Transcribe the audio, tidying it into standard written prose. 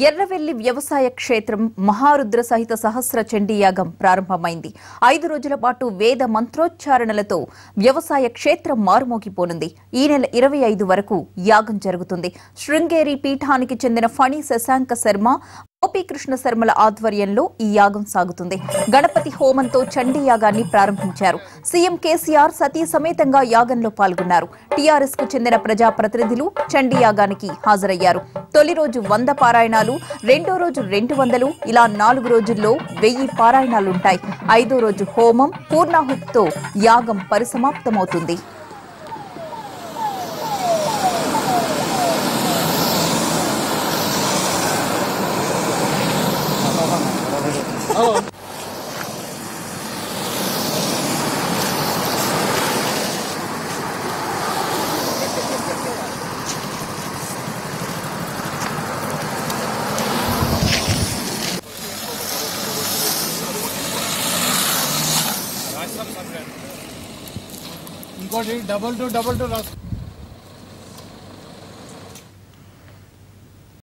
ఎర్రవెల్లి వ్యవసాయ క్షేత్రం మహారుద్ర సహిత సహస్ర చండీ యాగం ప్రారంభమైంది. 5 రోజుల పాటు వేద మంత్రోచ్చారణలతో వ్యవసాయ క్షేత్రం మారుమోగిపోనుంది. ఈ నెల 25 వరకు యాగం జరుగుతుంది. శృంగేరి పీఠానికి చెందిన ఫణి శశాంక శర్మ, గోపీకృష్ణ శర్మల ఆధ్వర్యంలో ఈ యాగం సాగుతుంది. గణపతి హోమంతో చండీ యాగాన్ని ప్రారంభించారు. సీఎం కేసీఆర్ సతీ సమేతంగా యాగంలో పాల్గొన్నారు. టీఆర్ఎస్ కు చెందిన ప్రజాప్రతినిధులు చండీ యాగానికి హాజరయ్యారు. తొలి రోజు 100 పారాయణాలు, రెండో రోజు 200, ఇలా 4 రోజుల్లో 1000 పారాయణాలుంటాయి. 5వ రోజు హోమం పూర్ణాహుతితో యాగం పరిసమాప్తమవుతుంది. ఇంకోటి 2222